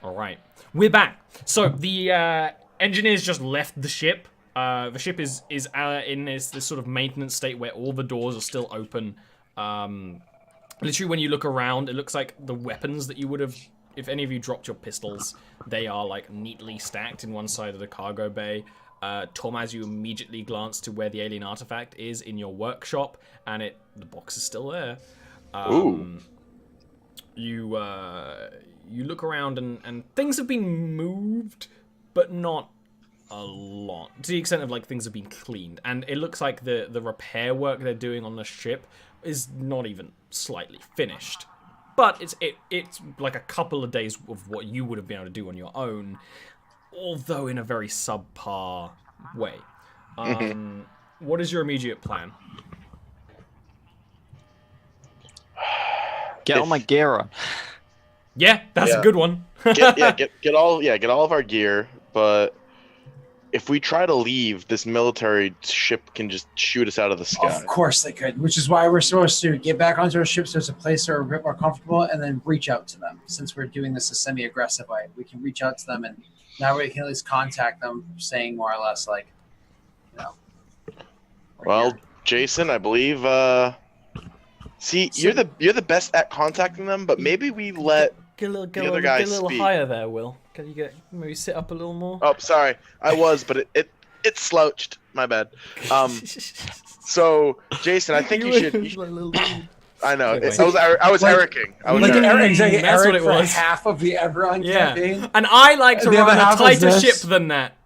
All right, we're back. So the engineers just left the ship. The ship is in this sort of maintenance state where all the doors are still open. Literally, when you look around, it looks like the weapons that you would have, if any of you dropped your pistols, they are like neatly stacked in one side of the cargo bay. Tom, as you immediately glance to where the alien artifact is in your workshop, and the box is still there. Ooh. You look around and things have been moved, but not a lot. To the extent of like things have been cleaned, and it looks like the repair work they're doing on the ship is not even slightly finished. But it's like a couple of days of what you would have been able to do on your own, although in a very subpar way. What is your immediate plan? Get all my gear on. Yeah, that's a good one. get all of our gear, but if we try to leave, this military ship can just shoot us out of the sky. Of course they could, which is why we're supposed to get back onto our ships. There's a place where we're a bit more comfortable, and then reach out to them. Since we're doing this a semi-aggressive way, we can reach out to them, and now we can at least contact them, saying more or less like, you know. Well, here. Jason, I believe. You're the best at contacting them, but maybe we let the other guy Get a little speak. higher there, Will. Can you maybe sit up a little more? Oh, sorry, I was, but it slouched. My bad. So Jason, I think you should. I know. I was Ericing. Exactly. That's Eric what it for was. half of the Everon campaign. And I like to The run other a half tighter is this. ship than that.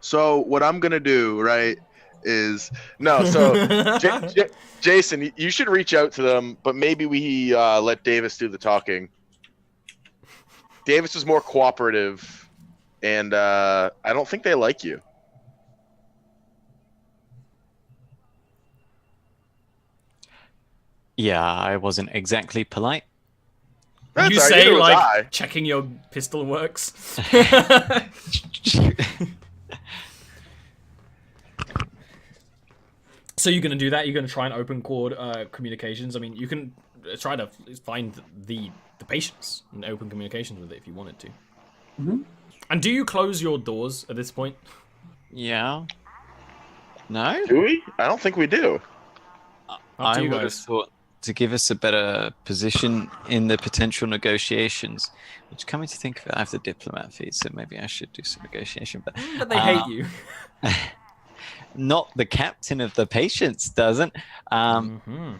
So what I'm gonna do, right, is so Jason, you should reach out to them, but maybe we let Davis do the talking. Davis is more cooperative, and I don't think they like you. Yeah, I wasn't exactly polite. That's You all right, say neither was like I. checking your pistol works. So you're gonna do that? You're gonna try and open cord communications? I mean, you can try to find the patients and open communications with it if you wanted to. Mm-hmm. And do you close your doors at this point? Yeah. No? Do we? I don't think we do. Up to I you would have guys. thought to give us a better position in the potential negotiations, which, coming to think of it, I have the diplomat feed, so maybe I should do some negotiation. But they hate you. Not the captain of the patients doesn't. Mm-hmm.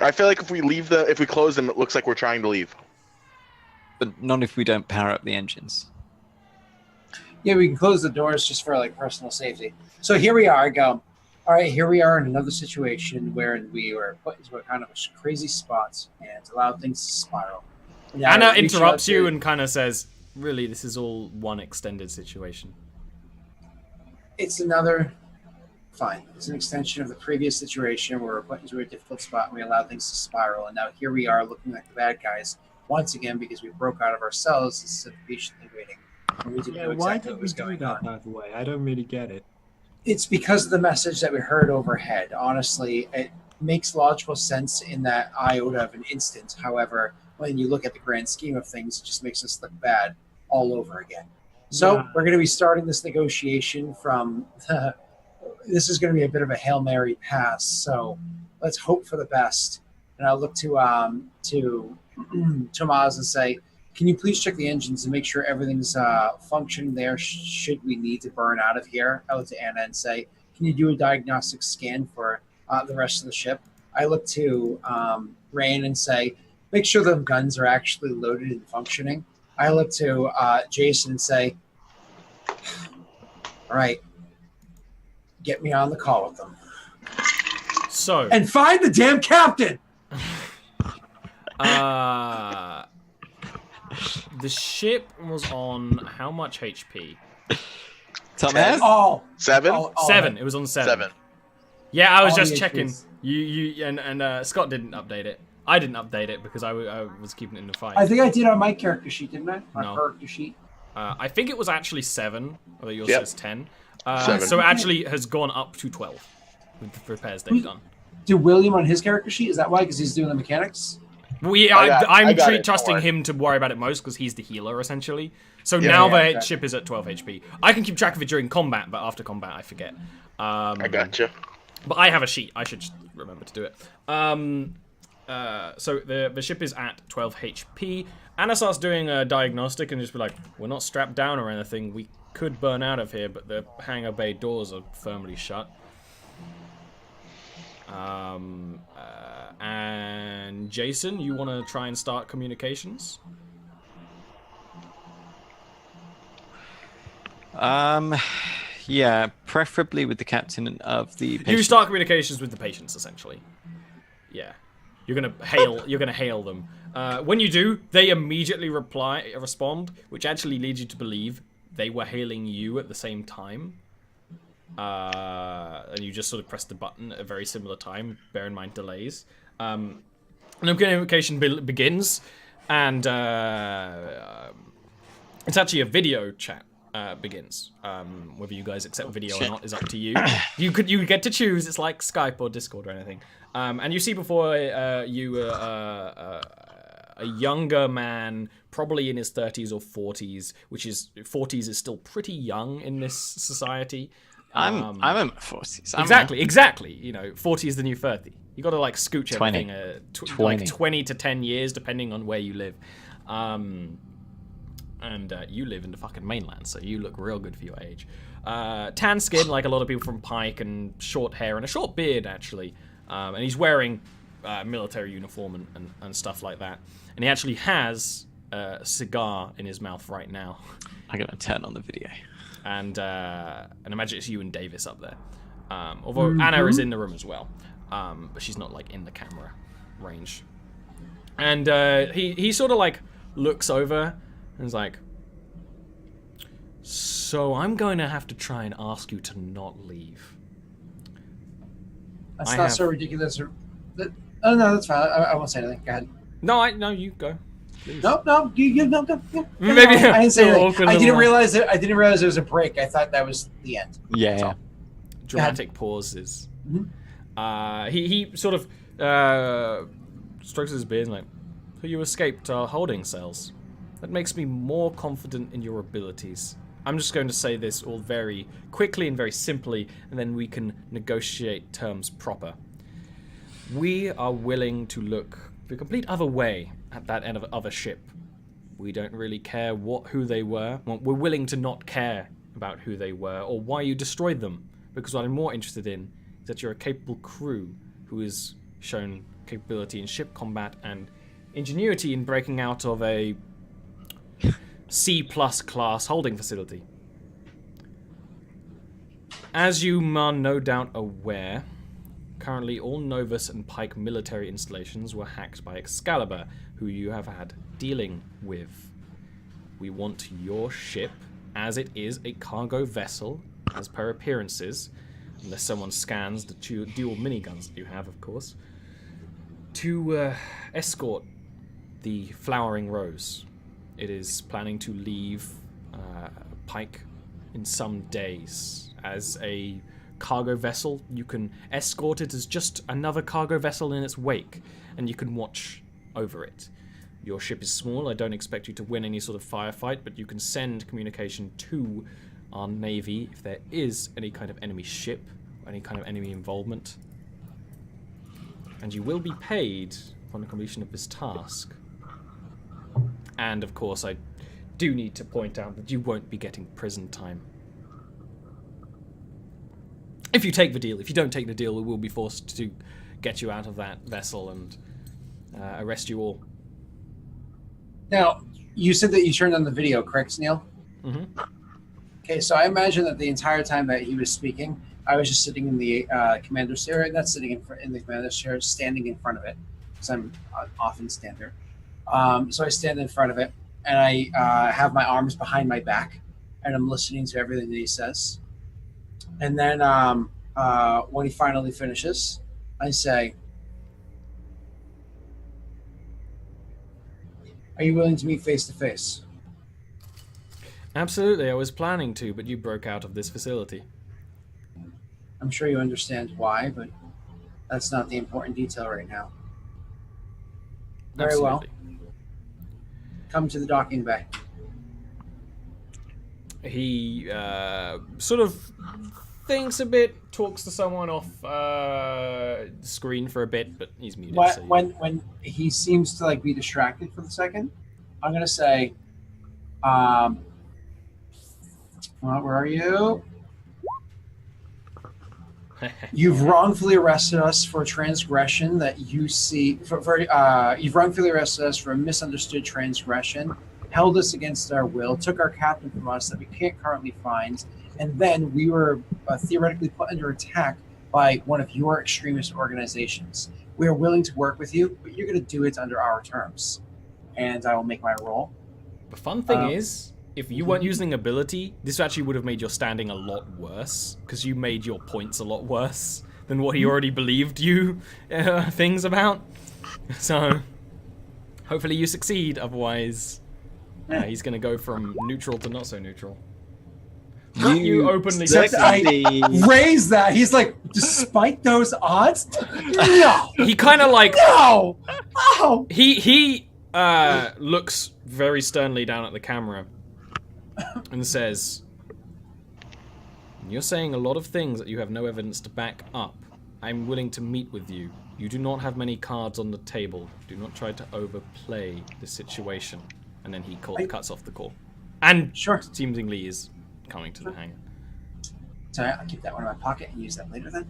I feel like if we close them, it looks like we're trying to leave. But not if we don't power up the engines. Yeah, we can close the doors just for like personal safety. So here we are. I go, all right, here we are in another situation where we were put into a kind of a crazy spot and allowed things to spiral. Now, Anna reach out interrupts to- you and kind of says, really, this is all one extended situation. It's another. Fine. It's an extension of the previous situation where we're put into a difficult spot and we allowed things to spiral. And now here we are looking like the bad guys once again because we broke out of our cells instead of patiently waiting. And we didn't know why exactly did what we was do going that, on. by the way? I don't really get it. It's because of the message that we heard overhead. Honestly, it makes logical sense in that iota of an instant. However, when you look at the grand scheme of things, it just makes us look bad all over again. So Yeah. we're going to be starting this negotiation from this is going to be a bit of a Hail Mary pass. So let's hope for the best. And I'll look to Tomas and say, can you please check the engines and make sure everything's functioning there should we need to burn out of here? I look to Anna and say, can you do a diagnostic scan for the rest of the ship? I look to Rain and say, make sure the guns are actually loaded and functioning. I look to Jason and say, all right, get me on the call with them. So, And find the damn captain! the ship was on how much HP? Tom 10. has? Oh, 7? oh, 7. It was on 7. 7. Yeah, I was All just the checking. HPs. You and Scott didn't update it. I didn't update it because I was keeping it in the fight. I think I did on my character sheet, didn't I? My No. character sheet. I think it was actually 7, although yours Yep. says 10. 7. So it actually has gone up to 12 with the repairs they've done. do William on his character sheet? Is that why? Because he's doing the mechanics? I got it, trusting don't worry. him to worry about it most because he's the healer essentially. So Yeah, now yeah, the ship is at 12 HP. I can keep track of it during combat, but after combat I forget. I gotcha. But I have a sheet. I should just remember to do it. So the ship is at 12 HP. Anna starts doing a diagnostic and just be like, we're not strapped down or anything. We could burn out of here, but the hangar bay doors are firmly shut. And Jason, you want to try and start communications? Yeah, preferably with the captain of the patient. You start communications with the patients, essentially. Yeah, you're gonna hail them. When you do, they immediately respond, which actually leads you to believe they were hailing you at the same time. And you just sort of press the button at a very similar time. Bear in mind delays. And the communication begins, and it's actually a video chat. Begins. Whether you guys accept video or not is up to you. You get to choose. It's like Skype or Discord or anything. And you see before you a younger man, probably in his 30s or 40s, which is 40s is still pretty young in this society. I'm in my 40s. Exactly. You know, 40 is the new 30. You got to like scooch 20. everything like 20 to 10 years, depending on where you live. And you live in the fucking mainland, so you look real good for your age. Tan skin, like a lot of people from Pike, and short hair and a short beard, actually. And he's wearing military uniform and stuff like that. And he actually has a cigar in his mouth right now. I'm gonna turn on the video. And imagine it's you and Davis up there. Although Anna is in the room as well, but she's not like in the camera range. And he sort of like looks over and is like, so I'm going to have to try and ask you to not leave. That's not so ridiculous. Oh no, that's fine. I won't say anything. Go ahead. No, you go. Please. No, no. Maybe I didn't say anything. I didn't realize. realize there was a break. I thought that was the end. Yeah. Dramatic pauses. Mm-hmm. He sort of strokes his beard and like, so you escaped our holding cells. That makes me more confident in your abilities. I'm just going to say this all very quickly and very simply, and then we can negotiate terms proper. We are willing to look the complete other way at that end of other ship. We don't really care who they were. Well, we're willing to not care about who they were or why you destroyed them, because what I'm more interested in is that you're a capable crew who has shown capability in ship combat and ingenuity in breaking out of a C+ class holding facility. As you are no doubt aware, currently all Novus and Pike military installations were hacked by Excalibur, who you have had dealing with. We want your ship, as it is a cargo vessel, as per appearances, unless someone scans the dual miniguns that you have, of course, to escort the Flowering Rose. It is planning to leave Pike in some days. As a cargo vessel, you can escort it as just another cargo vessel in its wake, and you can watch over it. Your ship is small. I don't expect you to win any sort of firefight, but you can send communication to our navy if there is any kind of enemy ship or any kind of enemy involvement. And you will be paid upon the completion of this task. And of course, I do need to point out that you won't be getting prison time. If you take the deal. If you don't take the deal, we will be forced to get you out of that vessel and arrest you all. Now, you said that you turned on the video, correct, Neil? Mm-hmm. Okay, so I imagine that the entire time that he was speaking, I was just sitting in the commander's chair, not sitting in the commander's chair, standing in front of it, because I'm often standard. So I stand in front of it, and I have my arms behind my back, and I'm listening to everything that he says. And then when he finally finishes, I say, "Are you willing to meet face to face?" Absolutely, I was planning to, but you broke out of this facility. I'm sure you understand why, but That's not the important detail right now. Very well. Come to the docking bay. He sort of thinks a bit, talks to someone off screen for a bit, but he's muted. When he seems to like be distracted for the second, I'm gonna say, where are you? You've wrongfully arrested us for a transgression that you see. You've wrongfully arrested us for a misunderstood transgression, held us against our will, took our captain from us that we can't currently find, and then we were theoretically put under attack by one of your extremist organizations. We are willing to work with you, but you're going to do it under our terms. And I will make my roll. The fun thing is, if you weren't using ability, this actually would have made your standing a lot worse, because you made your points a lot worse than what he already believed you things about. So, hopefully you succeed, otherwise he's going to go from neutral to not so neutral. You openly raise that. He's like, despite those odds, no. He kind of like no. He looks very sternly down at the camera and says, "You're saying a lot of things that you have no evidence to back up. I'm willing to meet with you. You do not have many cards on the table. Do not try to overplay the situation." And then he cuts off the call. And seemingly is coming to the hangar. So I'll keep that one in my pocket and use that later then.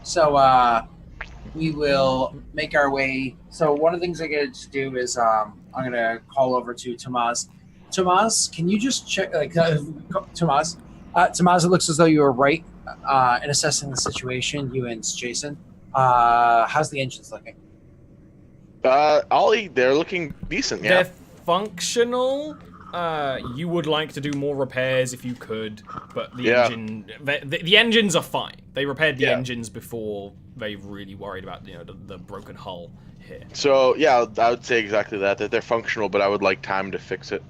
So we will make our way. So one of the things I get to do is I'm going to call over to Tomas. Tomas, can you just check, Tomas, it looks as though you were right in assessing the situation, you and Jason. How's the engines looking? Ollie, they're looking decent, yeah. They're functional. You would like to do more repairs if you could, but the engines are fine. They repaired the engines before they really worried about the broken hull here. So yeah, I would say exactly that they're functional, but I would like time to fix it.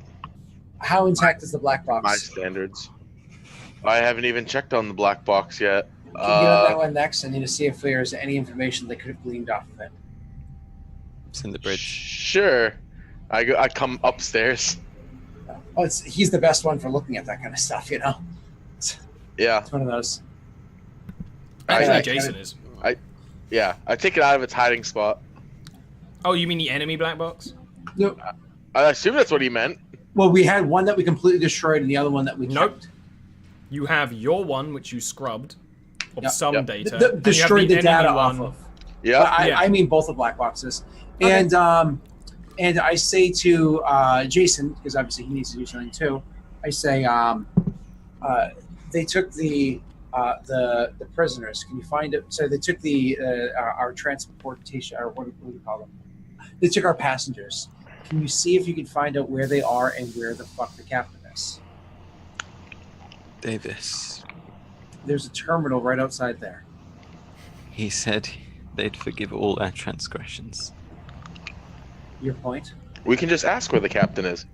How intact is the black box? My standards. I haven't even checked on the black box yet. Can you get on that one next? I need to see if there's any information they could have gleaned off of it. It's in the bridge. Sure. I come upstairs. Oh, he's the best one for looking at that kind of stuff, Yeah. It's one of those. Actually, Jason is. I take it out of its hiding spot. Oh, you mean the enemy black box? No. I assume that's what he meant. Well, we had one that we completely destroyed and the other one that we kept. You have your one, which you scrubbed, of some data. Destroyed the data off of. Yeah. I mean both the black boxes. Okay. And I say to Jason, because obviously he needs to do something too, I say, they took the prisoners. Can you find it? So they took our transportation, or what do you call them? They took our passengers. Can you see if you can find out where they are and where the fuck the captain is? Davis. There's a terminal right outside there. He said they'd forgive all our transgressions. Your point? We can just ask where the captain is.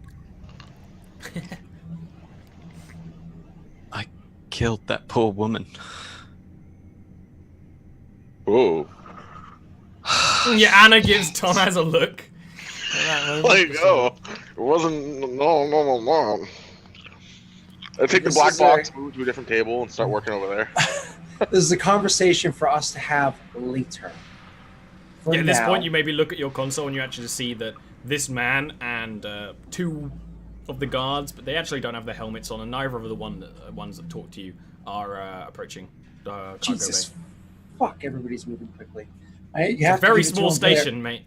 I killed that poor woman. Whoa. Yeah, Anna gives Thomas a look. Like, it wasn't. No. I take the black box, move to a different table, and start working over there. This is a conversation for us to have later. At this point, you maybe look at your console and you actually see that this man and two of the guards, but they actually don't have their helmets on, and neither of the ones that talk to you are approaching the cargo Jesus. bay. Fuck, everybody's moving quickly. It's a very small station, mate.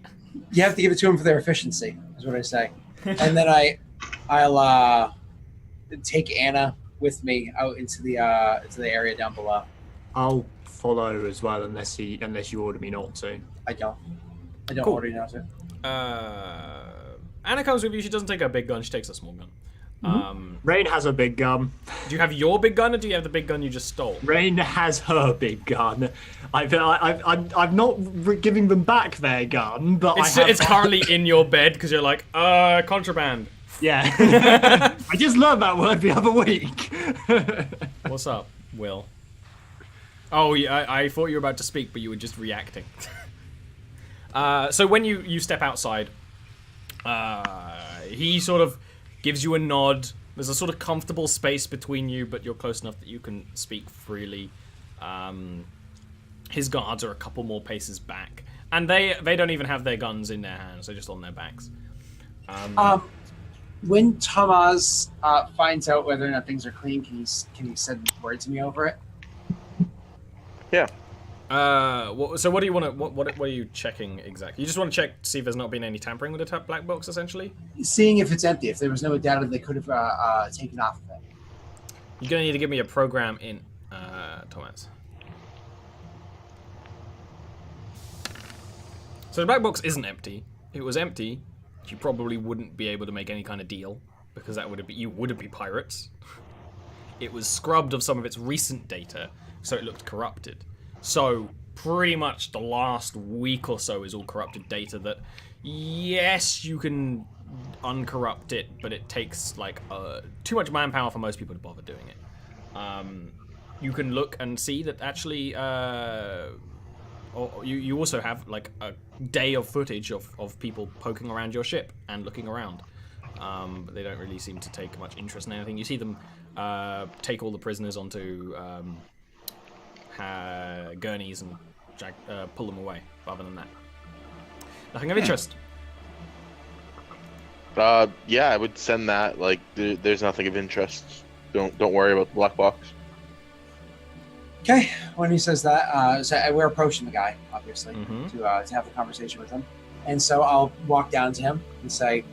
You have to give it to them for their efficiency, is what I say. And then I'll take Anna with me out into the area down below. I'll follow as well, unless you order me not to. I don't Cool. order you not to. Anna comes with you. She doesn't take a big gun. She takes a small gun. Rain has a big gun. Do you have your big gun, or do you have the big gun you just stole? Rain has her big gun. I'm not giving them back their gun, but it's currently in your bed because you're like, contraband. Yeah. I just learned that word the other week. What's up, Will? Oh, yeah, I thought you were about to speak, but you were just reacting. So when you step outside, he sort of gives you a nod. There's a sort of comfortable space between you, but you're close enough that you can speak freely. His guards are a couple more paces back, and they don't even have their guns in their hands; they're just on their backs. When Thomas finds out whether or not things are clean, can he send word to me over it? Yeah. So what do you want to? What are you checking exactly? You just want to check to see if there's not been any tampering with the black box, essentially. Seeing if it's empty, if there was no data they could have taken off of it. You're gonna need to give me a program in, Thomas. So the black box isn't empty. If it was empty, you probably wouldn't be able to make any kind of deal because you wouldn't be pirates. It was scrubbed of some of its recent data, so it looked corrupted. So pretty much the last week or so is all corrupted data that, yes, you can uncorrupt it, but it takes like too much manpower for most people to bother doing it. You can look and see that actually, you also have like a day of footage of people poking around your ship and looking around. But they don't really seem to take much interest in anything. You see them take all the prisoners onto gurneys and pull them away. Other than that, nothing of interest. Yeah, I would send that. Like, there's nothing of interest. Don't worry about the black box. Okay. When he says that, so we're approaching the guy, obviously, to have the conversation with him, and so I'll walk down to him and say,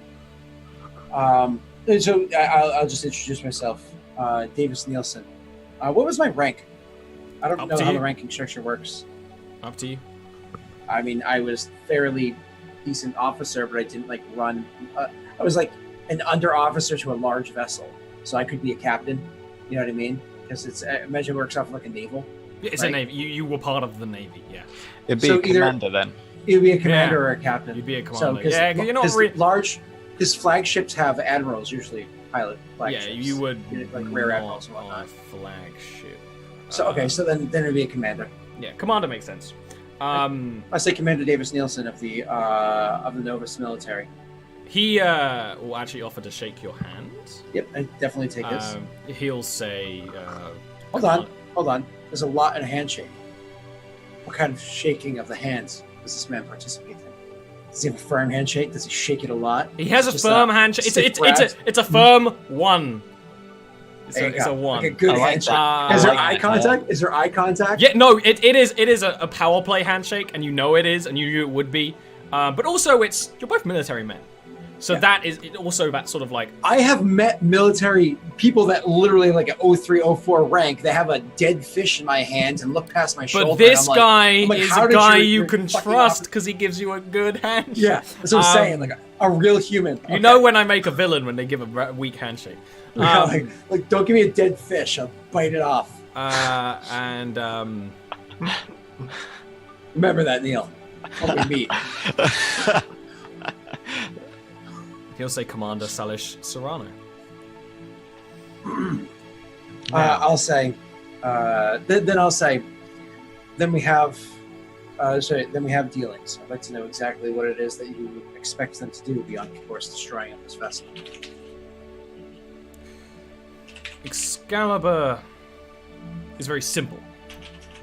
so I'll just introduce myself, Davis Nielsen. What was my rank? I don't know how the ranking structure works. Up to you. I mean, I was fairly decent officer, but I didn't like run. I was like an under officer to a large vessel, so I could be a captain. You know what I mean? Because it's imagine it works off like a naval. Yeah, it's a navy. You were part of the navy, yeah. It'd be a commander then. It'd be a commander or a captain. You'd be a commander. So, you're not large. Because flagships have admirals usually pilot flagships. Yeah, you would like rear admirals and whatnot. Flagship. So so then it'd be a commander. Yeah, commander makes sense. I say Commander Davis Nielsen of the Novus military. He will actually offer to shake your hand. Yep, I definitely take this. He'll say, Hold on. There's a lot in a handshake. What kind of shaking of the hands does this man participate in? Does he have a firm handshake? Does he shake it a lot? He has a firm handshake. It's a firm one. It's a one. Like a good handshake. Is there eye contact? Is there eye contact? Yeah, no, it is a power play handshake, and you know it is, and you knew it would be. But also, you're both military men. So that is also that sort of like... I have met military people that literally like an 03, 04 rank. They have a dead fish in my hand and look past my shoulder. But this guy is a guy you can trust because he gives you a good handshake. Yeah, that's what I'm saying. Like a real human. You know when I make a villain when they give a weak handshake. Like don't give me a dead fish. I'll bite it off. Remember that, Neil. Hope we meet. He'll say Commander Salish Serrano. I'll say. Then I'll say. Then we have. Then we have dealings. I'd like to know exactly what it is that you would expect them to do beyond, of course, destroying this vessel. Excalibur is very simple.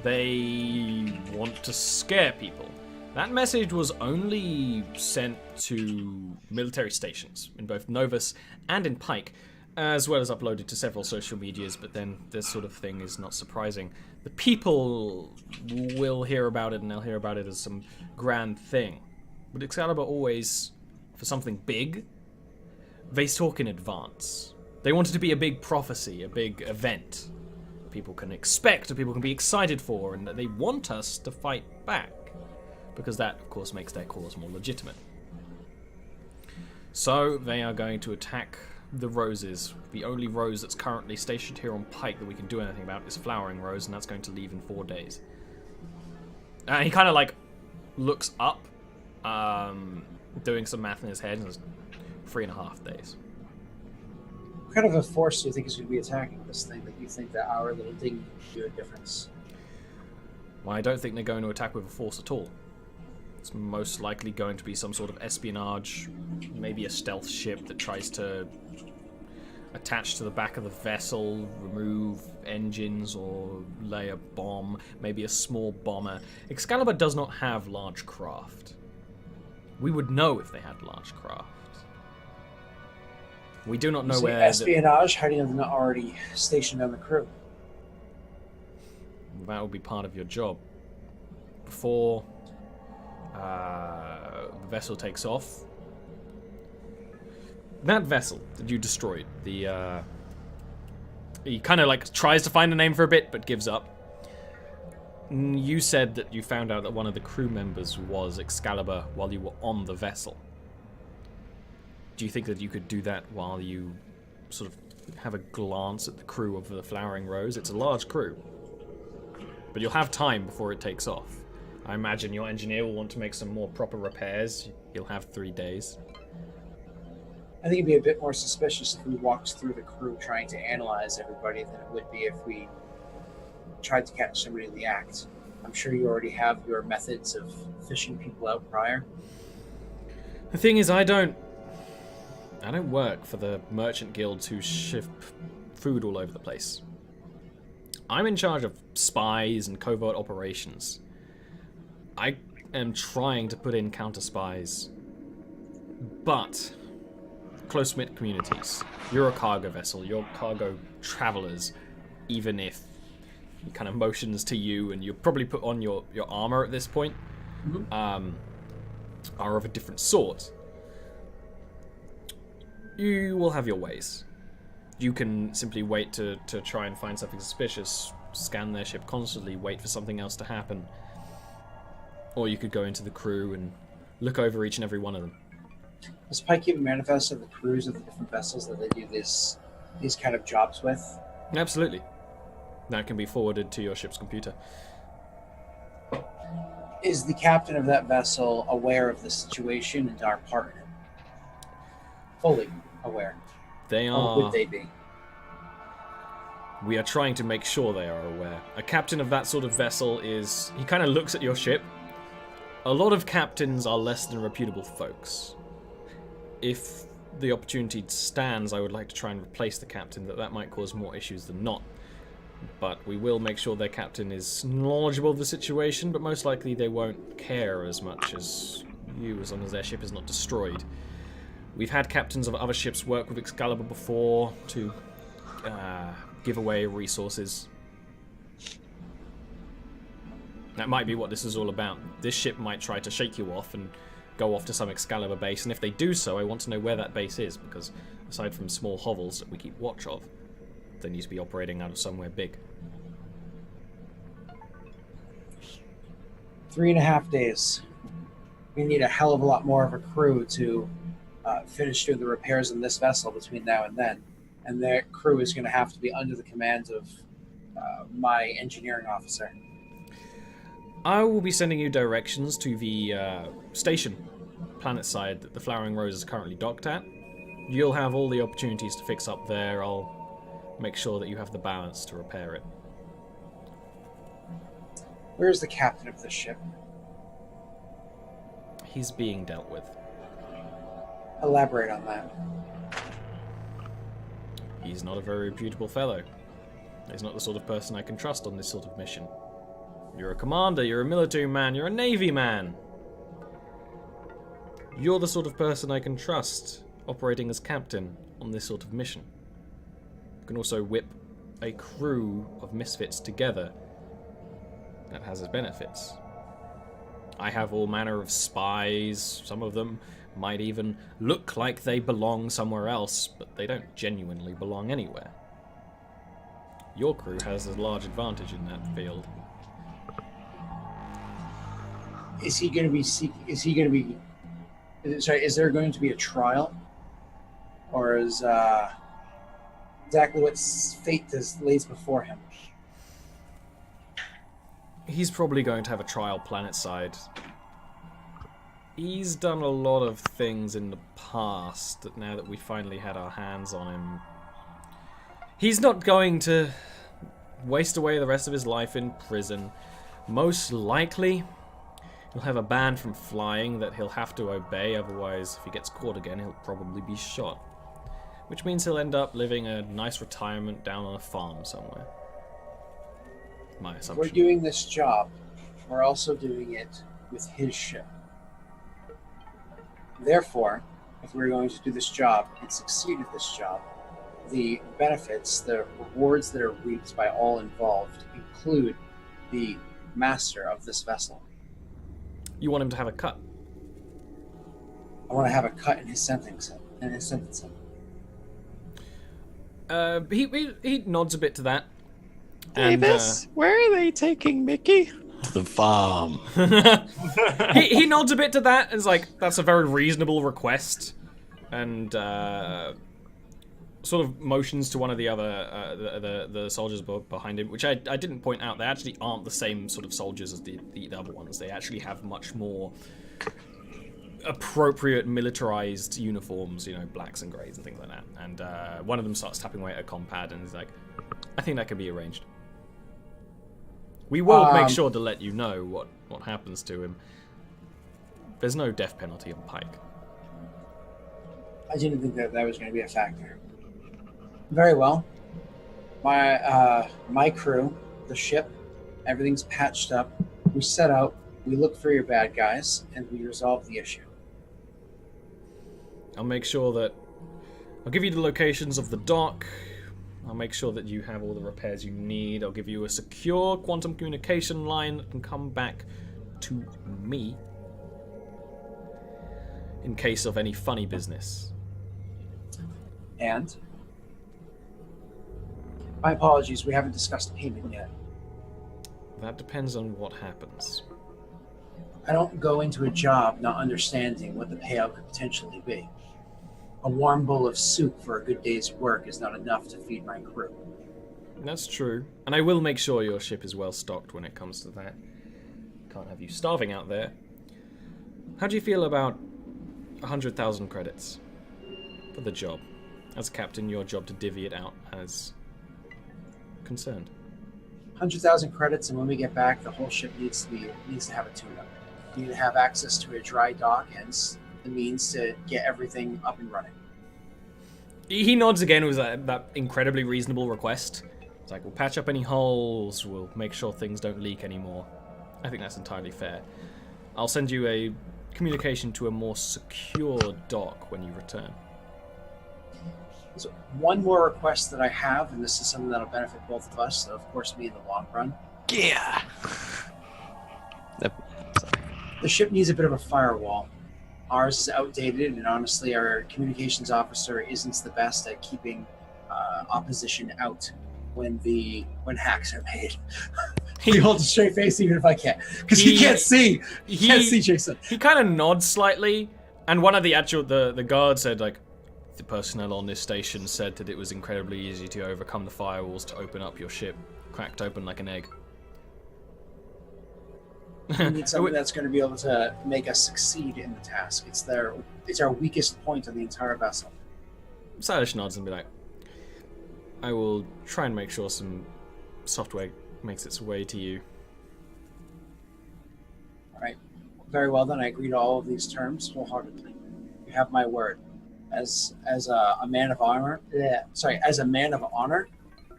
They want to scare people. That message was only sent to military stations in both Novus and in Pike, as well as uploaded to several social medias, but then this sort of thing is not surprising. The people will hear about it, and they'll hear about it as some grand thing. But Excalibur always, for something big, they talk in advance. They want it to be a big prophecy, a big event that people can expect, that people can be excited for, and that they want us to fight back. Because that, of course, makes their cause more legitimate. So, they are going to attack the roses. The only rose that's currently stationed here on Pike that we can do anything about is Flowering Rose, and that's going to leave in 4 days. And he kind of, like, looks up, doing some math in his head, and it's 3.5 days. What kind of a force do you think is going to be attacking this thing that you think that our little ding can do a difference? Well, I don't think they're going to attack with a force at all. It's most likely going to be some sort of espionage, maybe a stealth ship that tries to attach to the back of the vessel, remove engines, or lay a bomb, maybe a small bomber. Excalibur does not have large craft. We would know if they had large craft. We do not know where... Espionage, how do you know they're not already stationed on the crew? That would be part of your job. Before the vessel takes off, that vessel that you destroyed, he kind of like tries to find a name for a bit, but gives up. You said that you found out that one of the crew members was Excalibur while you were on the vessel. Do you think that you could do that while you sort of have a glance at the crew of the Flowering Rose? It's a large crew, but you'll have time before it takes off. I imagine your engineer will want to make some more proper repairs. You'll have 3 days. I think it'd be a bit more suspicious if we walked through the crew trying to analyze everybody than it would be if we tried to catch somebody in the act. I'm sure you already have your methods of fishing people out prior. The thing is, I don't work for the merchant guilds who ship food all over the place. I'm in charge of spies and covert operations. I am trying to put in counter spies, but close-knit communities. You're a cargo vessel. You're cargo travelers, even if he kind of motions to you, and you probably put on your armor at this point, are of a different sort. You will have your ways. You can simply wait to try and find something suspicious, scan their ship constantly, wait for something else to happen. Or you could go into the crew and look over each and every one of them. Does Pike keep a manifest of the crews of the different vessels that they do these kind of jobs with? Absolutely. That can be forwarded to your ship's computer. Is the captain of that vessel aware of the situation and our partner? Fully aware? They Or are... would they be? We are trying to make sure they are aware. A captain of that sort of vessel is... He kind of looks at your ship. A lot of captains are less than reputable folks. If the opportunity stands, I would like to try and replace the captain. That might cause more issues than not. But we will make sure their captain is knowledgeable of the situation, but most likely they won't care as much as you, as long as their ship is not destroyed. We've had captains of other ships work with Excalibur before to give away resources. That might be what this is all about. This ship might try to shake you off and go off to some Excalibur base, and if they do so, I want to know where that base is, because aside from small hovels that we keep watch of, they need to be operating out of somewhere big. 3.5 days. We need a hell of a lot more of a crew to finish doing the repairs on this vessel between now and then. And their crew is going to have to be under the command of my engineering officer. I will be sending you directions to the station, planet side, that the Flowering Rose is currently docked at. You'll have all the opportunities to fix up there. I'll make sure that you have the balance to repair it. Where's the captain of the ship? He's being dealt with. Elaborate on that. He's not a very reputable fellow. He's not the sort of person I can trust on this sort of mission. You're a commander, you're a military man, you're a navy man. You're the sort of person I can trust operating as captain on this sort of mission. You can also whip a crew of misfits together that has its benefits. I have all manner of spies. Some of them might even look like they belong somewhere else, but they don't genuinely belong anywhere. Your crew has a large advantage in that field. Is he going to be is there going to be a trial? Or is exactly what fate lays before him? He's probably going to have a trial planet-side. He's done a lot of things in the past that now that we finally had our hands on him, he's not going to waste away the rest of his life in prison. Most likely, he'll have a ban from flying that he'll have to obey, otherwise if he gets caught again, he'll probably be shot. Which means he'll end up living a nice retirement down on a farm somewhere. My assumption. We're doing this job. We're also doing it with his ship. Therefore, if we're going to do this job and succeed at this job, the benefits, the rewards that are reaped by all involved include the master of this vessel. You want him to have a cut? I want to have a cut in his sentencing. He nods a bit to that. Davis, where are they taking Mickey? To the farm. He nods a bit to that and is like, that's a very reasonable request. And sort of motions to one of the other the soldiers behind him, which I didn't point out. They actually aren't the same sort of soldiers as the other ones. They actually have much more appropriate militarized uniforms, you know, blacks and greys and things like that. And one of them starts tapping away at a compad and is like, I think that can be arranged. We will make sure to let you know what happens to him. There's no death penalty on Pike. I didn't think that was going to be a factor. Very well. My crew, the ship, everything's patched up. We set out, we look for your bad guys, and we resolve the issue. I'll make sure that I'll give you the locations of the dock. I'll make sure that you have all the repairs you need. I'll give you a secure quantum communication line that can come back to me in case of any funny business. And my apologies, we haven't discussed payment yet. That depends on what happens. I don't go into a job not understanding what the payout could potentially be. A warm bowl of soup for a good day's work is not enough to feed my crew. That's true. And I will make sure your ship is well stocked when it comes to that. Can't have you starving out there. How do you feel about 100,000 credits for the job? As captain, your job to divvy it out as concerned. 100,000 credits, and when we get back, the whole ship needs to have a tune-up. We need to have access to a dry dock and the means to get everything up and running. He nods again with that incredibly reasonable request. It's like, we'll patch up any holes, we'll make sure things don't leak anymore. I think that's entirely fair. I'll send you a communication to a more secure dock when you return. So one more request that I have, and this is something that'll benefit both of us, so of course me in the long run. Yeah. The ship needs a bit of a firewall. Ours is outdated, and honestly, our communications officer isn't the best at keeping opposition out when hacks are made. He holds a straight face even if I can't, because he can't see. He can't see Jason. He kind of nods slightly, and one of the guards said, like, the personnel on this station said that it was incredibly easy to overcome the firewalls to open up your ship, cracked open like an egg. We need something that's going to be able to make us succeed in the task. It's our weakest point on the entire vessel. Silas nods and be like, I will try and make sure some software makes its way to you. All right. Very well then. I agree to all of these terms wholeheartedly. You have my word. As a man of honor, as a man of honor,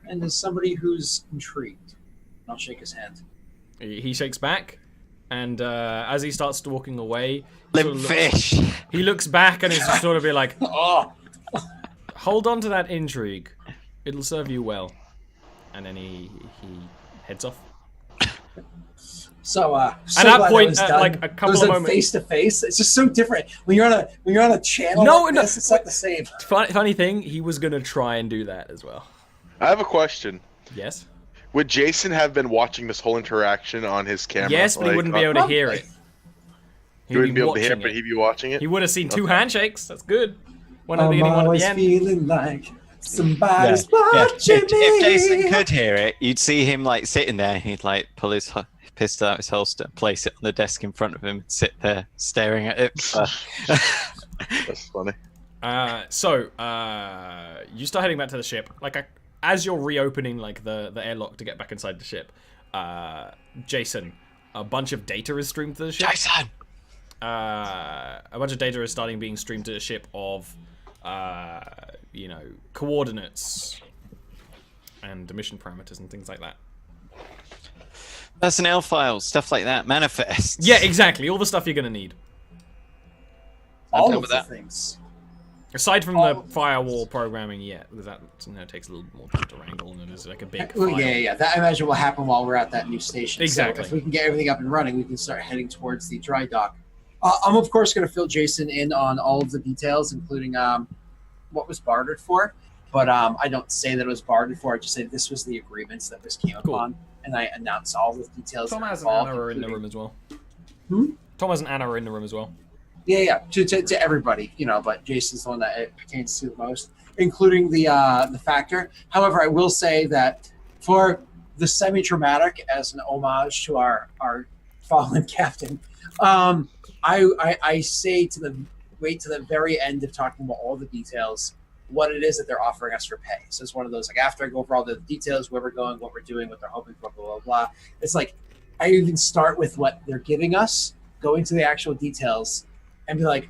and as somebody who's intrigued. I'll shake his hand. He shakes back, and as he starts walking away, he looks back and it's just sort of be like, Oh, hold on to that intrigue. It'll serve you well. And then he heads off. So at that point, like a couple of moments, face to face. It's just so different when you're on a channel. It's not the same. Funny thing, he was gonna try and do that as well. I have a question. Yes. Would Jason have been watching this whole interaction on his camera? Yes, but he wouldn't be able to hear it. He wouldn't be able to hear it, but he'd be watching it? He would have seen two handshakes. That's good. One at the beginning, one at the end. Feeling like somebody's watching me. If Jason could hear it, you'd see him like sitting there. He'd like pull his pistol out his holster, place it on the desk in front of him, and sit there staring at it. That's funny. So you start heading back to the ship. Like as you're reopening like the airlock to get back inside the ship, Jason, a bunch of data is streamed to the ship. Jason! A bunch of data is starting being streamed to the ship of, coordinates and mission parameters and things like that. Personnel files, stuff like that, manifests. Yeah, exactly. All the stuff you're gonna need. All done of with the that. things. Aside from All the of the firewall things. programming, yeah, because that takes a little more time to wrangle, and it is like a big Well, file. yeah. That I imagine will happen while we're at that new station. Exactly. So if we can get everything up and running, we can start heading towards the dry dock. I'm of course going to fill Jason in on all of the details, including what was bartered for. But I don't say that it was bartered for. I just say this was the agreements that this came Cool. upon, and I announce all the details. Tom that are has and involved, Anna are in the including- room as well. Hmm? Tom has and Anna are in the room as well. Yeah. To everybody, but Jason's the one that it pertains to the most, including the factor. However, I will say that for the semi-traumatic, as an homage to our fallen captain, I say wait to the very end of talking about all the details, what it is that they're offering us for pay. So it's one of those, like, after I go over all the details, where we're going, what we're doing, what they're hoping for, blah, blah, blah. It's like, I even start with what they're giving us, go into the actual details, and be like,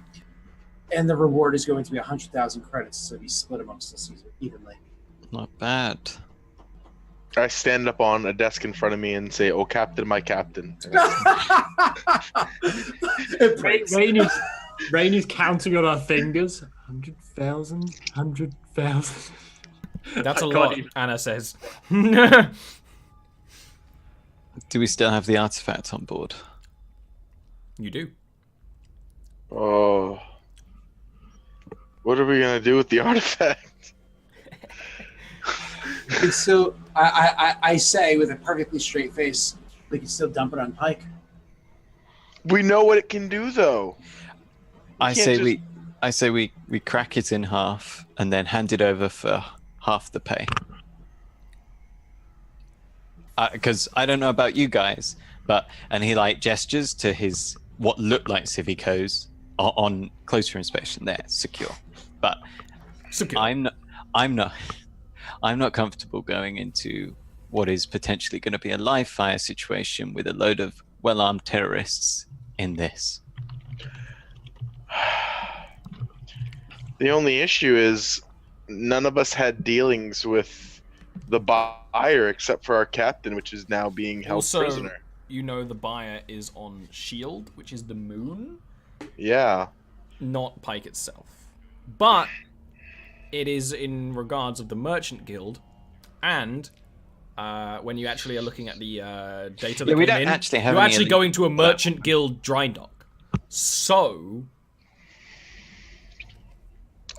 and the reward is going to be 100,000 credits, so we split amongst us evenly. Not bad. I stand up on a desk in front of me and say, "Oh, Captain, my Captain." It breaks. Rain is counting on our fingers. 100,000, 100,000. That's a I can't lot, even- Anna says. Do we still have the artifact on board? You do. Oh. What are we going to do with the artifact? And so I say with a perfectly straight face, we can still dump it on Pike. We know what it can do, though. I can't say just- we crack it in half and then hand it over for half the pay. Because I don't know about you guys, and he gestures to his what looked like civicos on closer inspection. There, secure. But Secure. I'm not comfortable going into what is potentially going to be a live fire situation with a load of well-armed terrorists in this. The only issue is none of us had dealings with the buyer except for our captain, which is now being held Also, prisoner. the buyer is on Shield, which is the moon, Yeah. not Pike itself. But it is in regards of the Merchant Guild, and when you actually are looking at the data that Yeah, we came don't in, actually have you're any actually of the- going to a Merchant Guild dry dock. So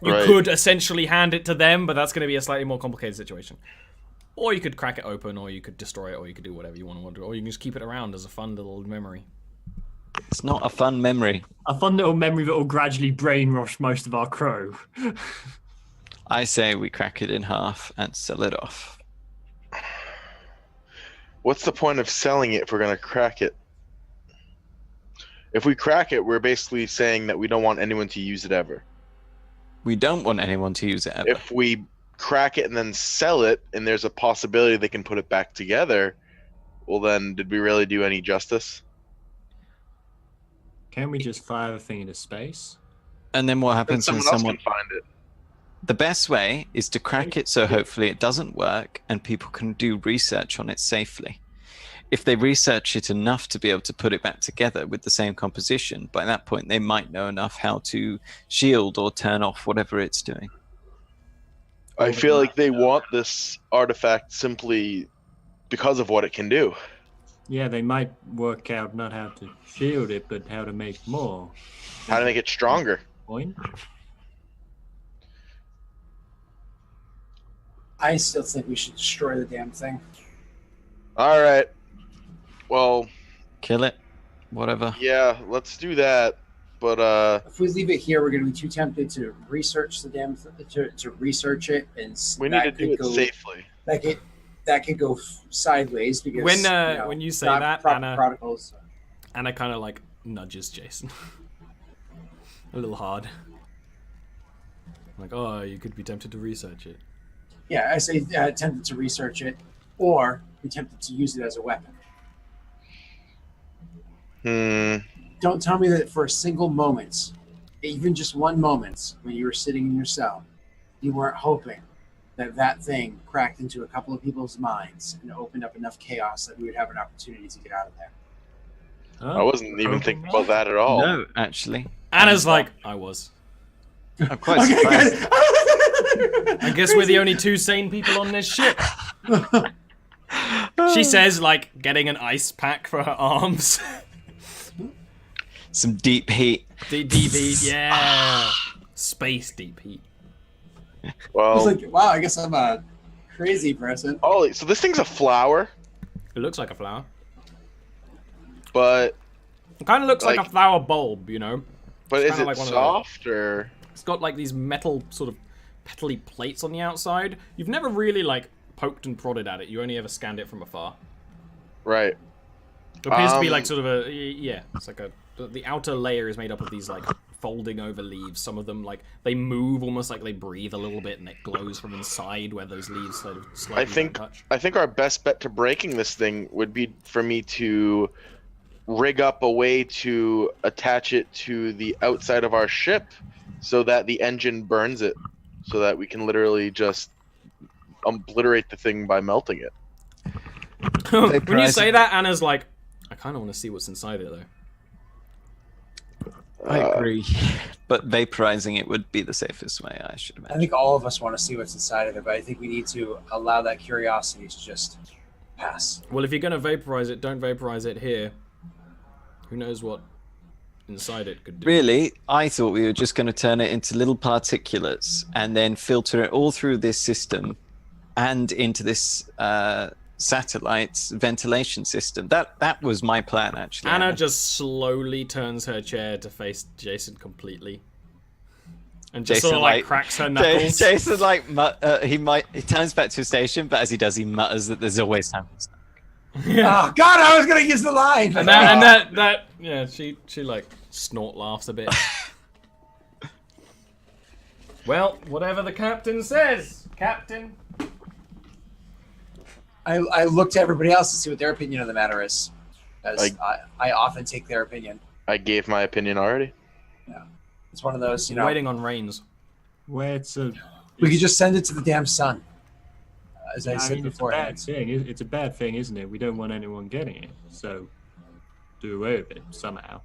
you Right. could essentially hand it to them, but that's going to be a slightly more complicated situation. Or you could crack it open, or you could destroy it, or you could do whatever you want to do, or you can just keep it around as a fun little memory. It's not a fun memory. A fun little memory that will gradually brainwash most of our crew. I say we crack it in half and sell it off. What's the point of selling it if we're going to crack it? If we crack it, we're basically saying that we don't want anyone to use it ever. We don't want anyone to use it ever. If we crack it and then sell it, and there's a possibility they can put it back together, well then, did we really do any justice? Can we just fire the thing into space? And then what Then happens when someone else someone... can find it. The best way is to crack it so hopefully it doesn't work and people can do research on it safely. If they research it enough to be able to put it back together with the same composition, by that point they might know enough how to shield or turn off whatever it's doing. I feel like they want this artifact simply because of what it can do. Yeah, they might work out not how to shield it, but how to make more. How to make it stronger. Point. I still think we should destroy the damn thing. All right. Well, Kill it, whatever. yeah, let's do that. But If we leave it here, we're going to be too tempted to research the damn to research it, and we need to do it safely. That could go sideways because When you say not that, proper Anna- protocols. Anna kind of nudges Jason. A little hard. Like, oh, you could be tempted to research it. Yeah, I say tempted to research it, or be tempted to use it as a weapon. Don't tell me that for a single moment, even just one moment, when you were sitting in your cell, you weren't hoping that that thing cracked into a couple of people's minds and opened up enough chaos that we would have an opportunity to get out of there. I wasn't even thinking about that at all. No, actually. Anna's like, I was. I'm quite surprised. I guess we're the only two sane people on this ship. She says, like, getting an ice pack for her arms. Some deep heat. Deep heat, yeah. Space deep heat. I Well, was like, wow, I guess I'm a crazy person. Ollie, so this thing's a flower, It looks like a flower. but It kind of looks like a Like- flower bulb, you know? but It's is kinda it like one of soft or? It's got like these metal sort of petally plates on the outside. You've never really like poked and prodded at it. You only ever scanned it from afar. Right. It appears to be like sort of a yeah. It's like the outer layer is made up of these like folding over leaves. Some of them like they move almost like they breathe a little bit, and it glows from inside where those leaves sort of slightly don't touch. I think our best bet to breaking this thing would be for me to rig up a way to attach it to the outside of our ship so that the engine burns it, so that we can literally just obliterate the thing by melting it. When you say that, Anna's like, I kind of want to see what's inside it though. I agree. But vaporizing it would be the safest way, I should I imagine. think all of us want to see what's inside of it, but I think we need to allow that curiosity to just pass. Well, if you're gonna vaporize it, don't vaporize it here. Who knows what inside it could do? Really, I thought we were just going to turn it into little particulates and then filter it all through this system and into this satellite ventilation system. That was my plan, actually. Anna just slowly turns her chair to face Jason completely, and just sort of like cracks her knuckles. Jason he turns back to his station, but as he does, he mutters that there's always time for stuff. Oh God, I was gonna use the line. And that yeah, she like snort laughs a bit. Well, whatever the captain says, Captain. I look to everybody else to see what their opinion of the matter is, as I often take their opinion. I gave my opinion already. Yeah, it's one of those, you know. Waiting on rains. Where it's a. We could just send it to the damn sun, as I said mean, before. it's a bad thing, isn't it? We don't want anyone getting it, so do away with it somehow.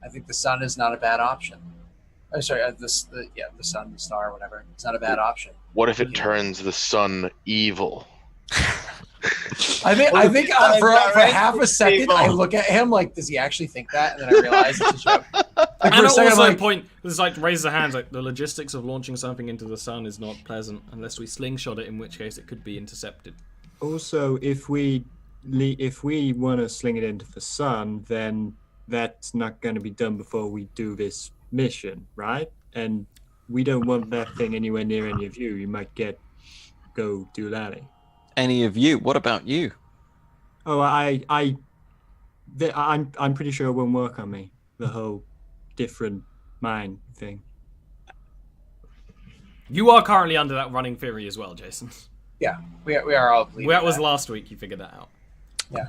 I think the sun is not a bad option. Oh, sorry, the sun, the star, whatever. It's not a bad option. What if it turns the sun evil? I think for half a second I look at him like, does he actually think that? And then I realize it's a joke. Like, And for a second, also I'm like, point is like raises her hands like the logistics of launching something into the sun is not pleasant unless we slingshot it, in which case it could be intercepted. Also, if we want to sling it into the sun, then that's not going to be done before we do this mission, right? And we don't want that thing anywhere near any of you. You might go doolally. Any of you? What about you? Oh, I'm pretty sure it won't work on me. The whole different mind thing. You are currently under that running theory as well, Jason. yeah, we are all believing That was that. last week. You figured that out. Yeah.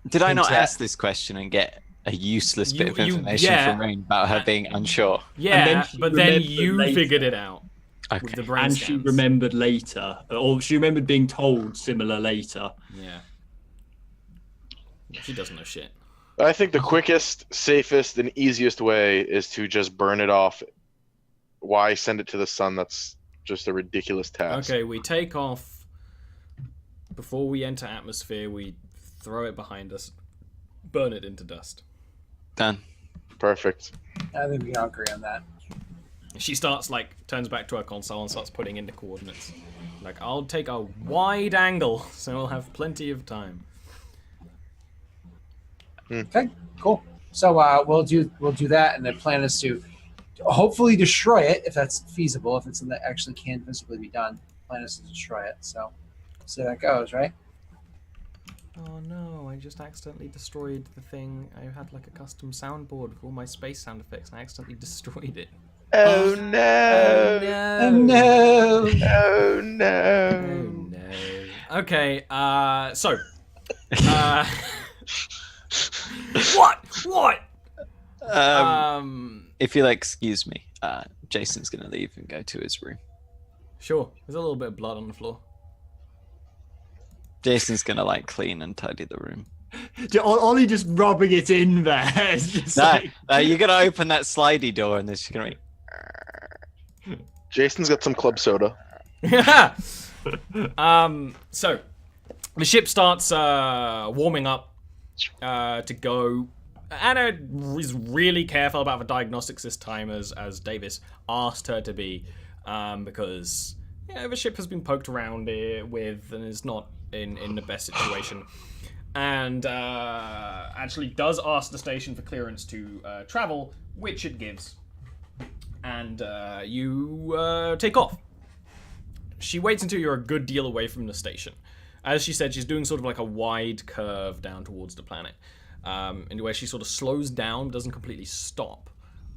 Did I not Exact- ask this question and get a useless bit of You- information yeah. from Rain about her being unsure? Yeah, she but then remembered you later. figured it out with Okay. the brain And she scans. remembered later, or she remembered being told similar later. Yeah. She doesn't know shit. I think the quickest, safest, and easiest way is to just burn it off. Why send it to the sun? That's just a ridiculous task. Okay, we take off. Before we enter atmosphere, we throw it behind us, burn it into dust. Done. Perfect. I think we can all agree on that. She starts turns back to her console and starts putting in the coordinates. Like, I'll take a wide angle, so we'll have plenty of time. Okay, cool. So we'll do that, and the plan is to hopefully destroy it if that's feasible. If it's something that actually can physically be done, the plan is to destroy it. So that goes, right? Oh no, I just accidentally destroyed the thing. I had like a custom soundboard with all my space sound effects, and I accidentally destroyed it. Oh no! Oh No. Oh no! Oh no. Okay, so What? If you'll excuse me, Jason's gonna leave and go to his room. Sure. There's a little bit of blood on the floor. Jason's gonna like clean and tidy the room. Ollie just rubbing it in there. It's just No, you're gonna open that slidey door and there's gonna be. Jason's got some club soda. So the ship starts warming up to go. Anna is really careful about the diagnostics this time, as Davis asked her to be, because the ship has been poked around with and is not in the best situation, and actually does ask the station for clearance to travel, which it gives, and you take off. She waits until you're a good deal away from the station. As she said, she's doing sort of like a wide curve down towards the planet, in where she sort of slows down, doesn't completely stop.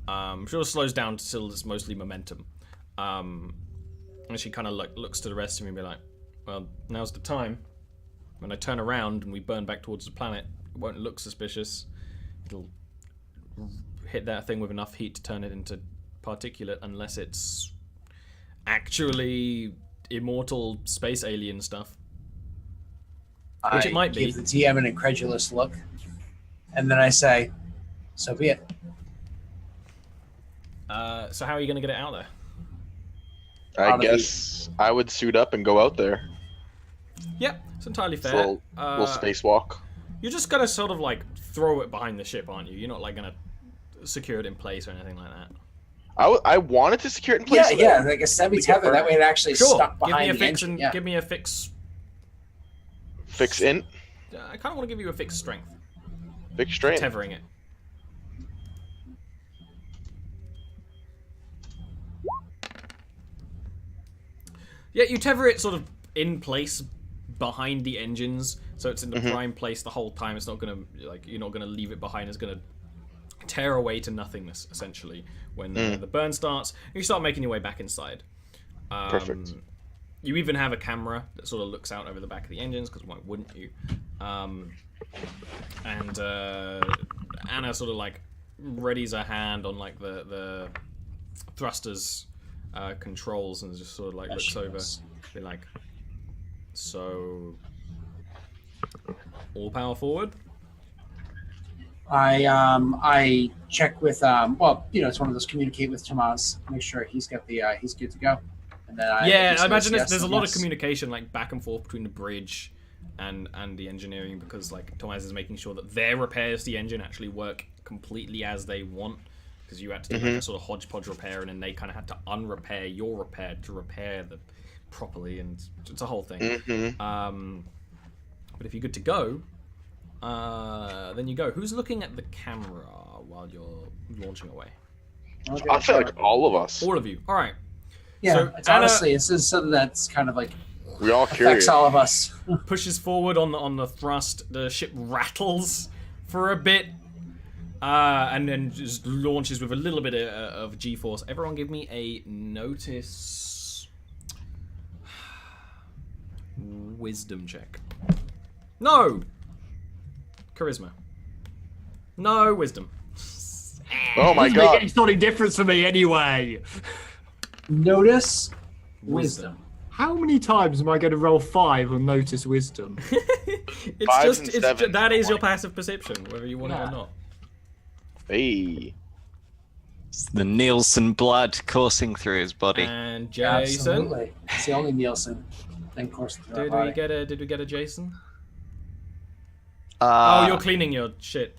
She sort of slows down until it's mostly momentum. And she kind of looks to the rest of me and be like, well, now's the time. When I turn around and we burn back towards the planet, it won't look suspicious. It'll hit that thing with enough heat to turn it into particulate, unless it's actually immortal space alien stuff. Which it might be. I give the TM an incredulous look, and then I say, so be it. So how are you going to get it out there? I guess I would suit up and go out there. Yep, it's entirely fair. Little spacewalk. You're just going to sort of like throw it behind the ship, aren't you? You're not like going to secure it in place or anything like that. I wanted to secure it in place. Yeah, like a semi-tether. That way it actually stuck behind the engine. Give me a fix. Fix in? I kind of want to give you a fixed strength. Fixed strength? Tethering it. Yeah, you tether it sort of in place behind the engines, so it's in the prime place the whole time. It's not gonna you're not gonna leave it behind. It's gonna tear away to nothingness essentially when the burn starts. You start making your way back inside. Perfect. You even have a camera that sort of looks out over the back of the engines, because why wouldn't you? And Anna sort of like readies her hand on like the thrusters controls and just sort of like looks over. Be like, so all power forward. I check with it's one of those communicate with Tomas, make sure he's got the he's good to go. And then I imagine there's a lot of communication like back and forth between the bridge and the engineering, because like Tomas is making sure that their repairs to the engine actually work completely as they want, because you had to do like a sort of hodgepodge repair, and then they kind of had to unrepair your repair to repair the properly, and it's a whole thing. But if you're good to go, then you go. Who's looking at the camera while you're launching away? I feel like all of us. All of you. All right. Yeah, so it's honestly, it's just something that's kind of like we all affects curious. all of us. Pushes forward on the thrust. The ship rattles for a bit, and then just launches with a little bit of G-force. Everyone, give me a notice wisdom check. No. Charisma. No wisdom. Oh my Doesn't god. make any sort of difference for me anyway. Notice wisdom. How many times am I going to roll 5 on notice wisdom? That is your passive perception, whether you want it or not. Hey. It's the Nielsen blood coursing through his body. And Jason. Absolutely. It's the only Nielsen thing coursing through our body. Did we get a Jason? Oh, you're cleaning your shit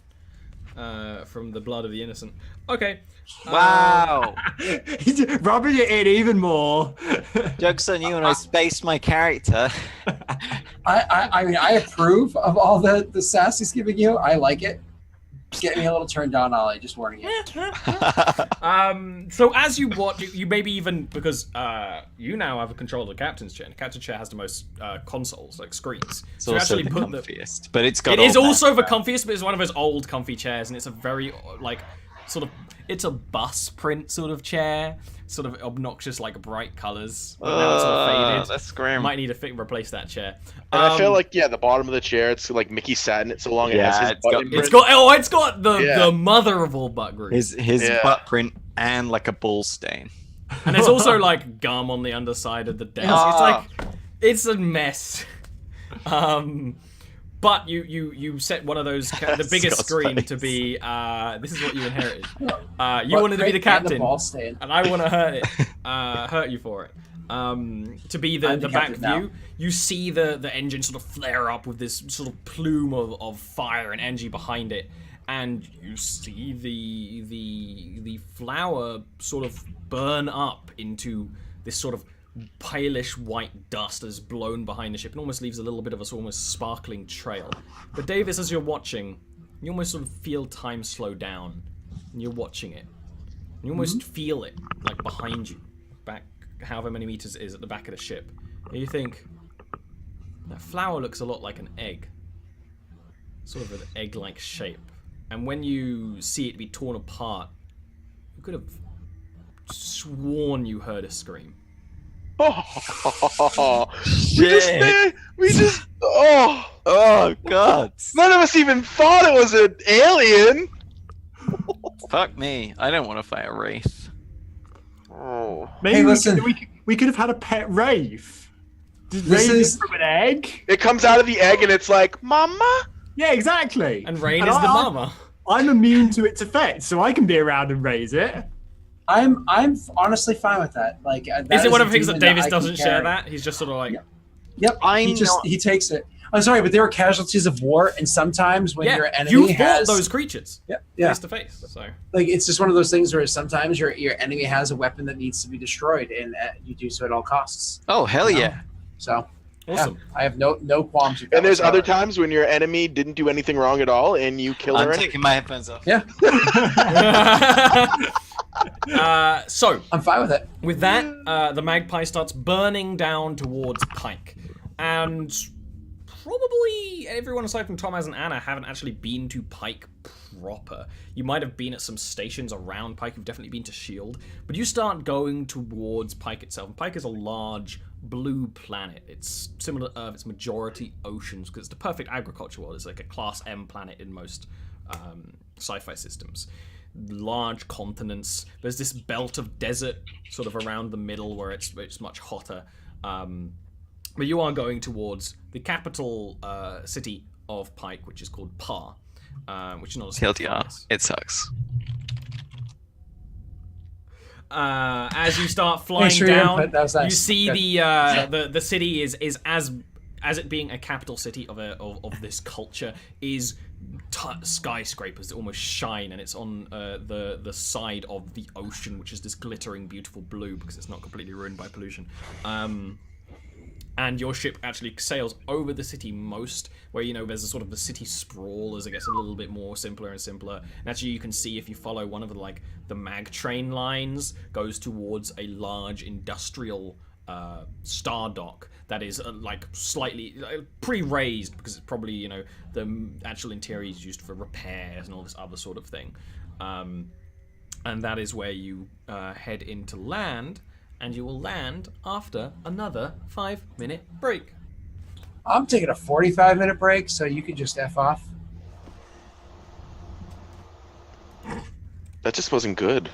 from the blood of the innocent. Okay. Wow. He's rubbing it in even more. Joke's on you when I space my character. I mean, I approve of all the sass he's giving you. I like it. Just get me a little turned on, Ollie. Just warning you. So as you watch, you maybe even, because you now have a control of the captain's chair. And the captain's chair has the most consoles, like screens. It's so also you actually the put comfiest, but it's got. It is also the comfiest, but it's one of those old comfy chairs, and it's a very like sort of, it's a bus print sort of chair, sort of obnoxious like bright colors. But now it's all faded. That's grim. Might need to replace that chair. And I feel like the bottom of the chair, it's like Mickey sat in it so long it Yeah, has his it's butt got- imprint. it's got the mother of all butt grooves. His Yeah. butt print and like a ball stain. And there's also like gum on the underside of the desk. It's like it's a mess. But you set one of those the biggest Scott's screen face. to be this is what you inherited. You wanted to be the And captain, ball stain. and I want to hurt you for it. To be the I'm the back captain now. view, you see the engine sort of flare up with this sort of plume of fire and energy behind it, and you see the flower sort of burn up into this sort of palish white dust that is blown behind the ship and almost leaves a little bit of a almost sparkling trail. But Davis, as you're watching, you almost sort of feel time slow down, and you're watching it. You almost feel it like behind you, back however many meters it is at the back of the ship. And you think, that flower looks a lot like an egg. Sort of an egg-like shape. And when you see it be torn apart, you could have sworn you heard a scream. Oh, Shit. we just Oh god. none of us even thought it was an alien. Fuck me. I don't want to fight a wraith. Oh, Maybe Hey, we listen. we could have had a pet wraith. Did This Rain is- from an egg? it comes out of the egg and it's like, Mama. Yeah, exactly. And Rain And is the I- mama. I'm immune to its effects, so I can be around and raise it. I'm honestly fine with that. Like, that Is it one a of the things that demon Davis I can doesn't share carry. that? He's just sort of like, Yep. I'm not- He takes it. I'm sorry, but there are casualties of war, and sometimes when your yeah, enemy you fought has those creatures yeah, face to face. So like it's just one of those things where sometimes your enemy has a weapon that needs to be destroyed, and you do so at all costs. Oh hell No. yeah. So awesome. yeah, I have no qualms with that. And there's other whatsoever. times when your enemy didn't do anything wrong at all and you kill I'm her. taking my headphones off. Yeah, So I'm fine with it. with that, the magpie starts burning down towards Pike, and probably everyone aside from Tomaz and Anna haven't actually been to Pike proper. You might have been at some stations around Pike. You've definitely been to Shield, but you start going towards Pike itself. And Pike is a large blue planet. It's similar to Earth. It's majority oceans because it's the perfect agriculture world. It's like a Class M planet in most sci-fi systems. Large continents. There's this belt of desert sort of around the middle where it's much hotter. But you are going towards the capital city of Pike, which is called Pa, which is not a city, TLDR. yes. It sucks. As you start flying Thanks for your down, input. That was nice. you see Good. the city is as it being a capital city of this culture is skyscrapers that almost shine, and it's on the side of the ocean, which is this glittering beautiful blue because it's not completely ruined by pollution. And your ship actually sails over the city most, where there's a sort of the city sprawl as it gets a little bit more simpler and simpler. And actually, you can see if you follow one of the mag train lines goes towards a large industrial star dock that is slightly pre-raised because it's probably the actual interior is used for repairs and all this other sort of thing. And that is where you head into land. And you will land after another 5-minute break. I'm taking a 45-minute break, so you can just F off. That just wasn't good.